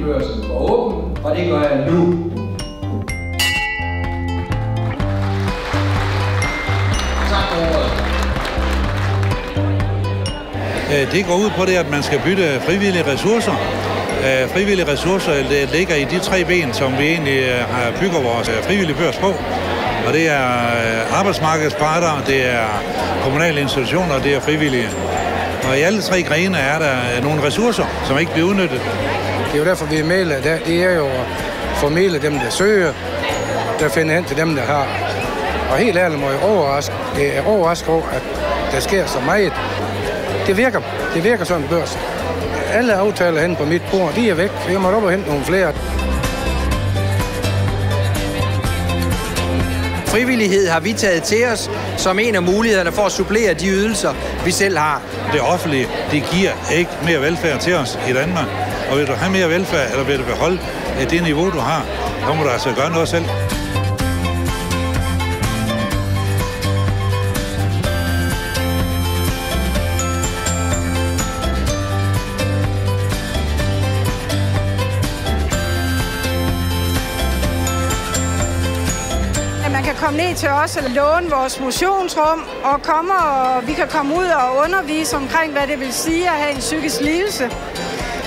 Frivilligbørsen var åben, og det gør jeg nu. Tak for ordet. Det går ud på det, at man skal bytte frivillige ressourcer. Frivillige ressourcer ligger i de 3 ben, som vi egentlig bygger vores frivillige børs på. Og det er arbejdsmarkedets parter, det er kommunale institutioner, og det er frivillige. Og i alle 3 grene er der nogle ressourcer, som ikke bliver udnyttet. Det er jo derfor, vi er med i dag. Det er jo at formidle dem, der søger, der finder hen til dem, der har. Og helt ærligt må jeg overraske. Det er overrasket over, at der sker så meget. Det virker. Det virker sådan en børs. Alle aftaler hen på mit bord, de er væk. Jeg må op og hente nogle flere. Frivillighed har vi taget til os som en af mulighederne for at supplere de ydelser, vi selv har. Det offentlige, det giver ikke mere velfærd til os i Danmark. Og vil du have mere velfærd, eller vil du beholde det niveau, du har, så må du altså gøre noget selv. Man kan komme ned til os og låne vores motionsrum, og vi kan komme ud og undervise omkring, hvad det vil sige at have en psykisk lidelse.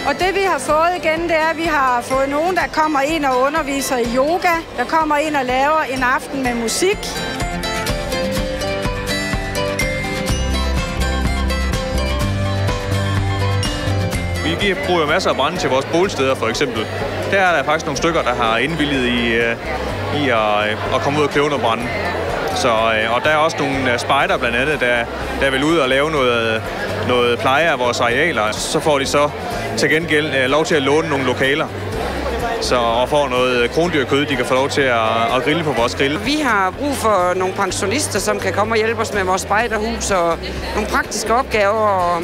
Og det vi har fået igen, det er, at vi har fået nogen, der kommer ind og underviser i yoga, der kommer ind og laver en aften med musik. Vi bruger masser af brænde til vores bålsteder for eksempel. Der er der faktisk nogle stykker, der har indvilliget i at komme ud og købe noget brænde. Og der er også nogle spejder blandt andet, der vil ud og lave noget pleje af vores arealer. Så får de så til gengæld lov til at låne nogle lokaler. Og får noget krondyrkød, de kan få lov til at grille på vores grill. Vi har brug for nogle pensionister, som kan komme og hjælpe os med vores spejderhus og nogle praktiske opgaver. Og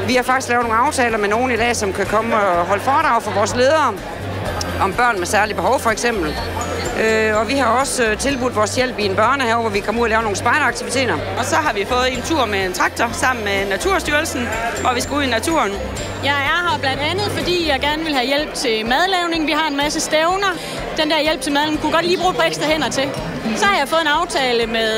vi har faktisk lavet nogle aftaler med nogen i dag, som kan komme og holde foredrag for vores ledere om børn med særlige behov for eksempel. Og vi har også tilbudt vores hjælp i en børnehave, hvor vi kommer ud og laver nogle spejderaktiviteter. Og så har vi fået en tur med en traktor sammen med Naturstyrelsen, hvor vi skal ud i naturen. Jeg er her blandt andet, fordi jeg gerne vil have hjælp til madlavning. Vi har en masse stævner. Den der hjælp til madlavning kunne godt lige bruge et par ekstra hænder til. Så har jeg fået en aftale med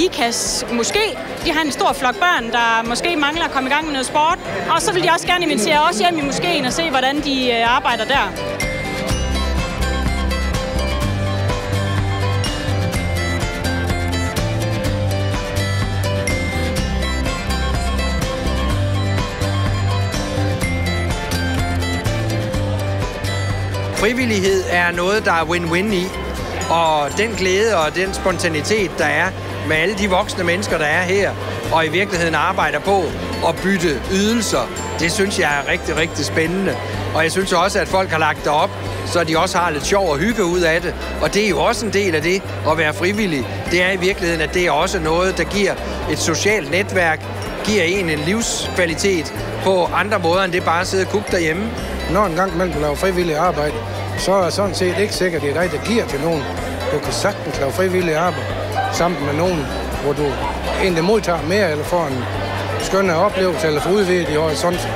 IKAS Moské. De har en stor flok børn, der måske mangler at komme i gang med noget sport. Og så vil de også gerne invitere os hjem i moskéen og se, hvordan de arbejder der. Frivillighed er noget, der er win-win i, og den glæde og den spontanitet, der er med alle de voksne mennesker, der er her, og i virkeligheden arbejder på at bytte ydelser, det synes jeg er rigtig, rigtig spændende. Og jeg synes også, at folk har lagt det op, så de også har lidt sjov og hygge ud af det. Og det er jo også en del af det at være frivillig. Det er i virkeligheden, at det er også noget, der giver et socialt netværk, giver en livskvalitet på andre måder, end det bare at sidde og kukke derhjemme. Når en gang imellem du laver frivillig arbejde, så er sådan set ikke sikkert, at det er dig, der giver til nogen. Du kan sagtens lave frivillig arbejde sammen med nogen, hvor du egentlig modtager mere, eller får en skønne oplevelse, eller får udvidet i horisont.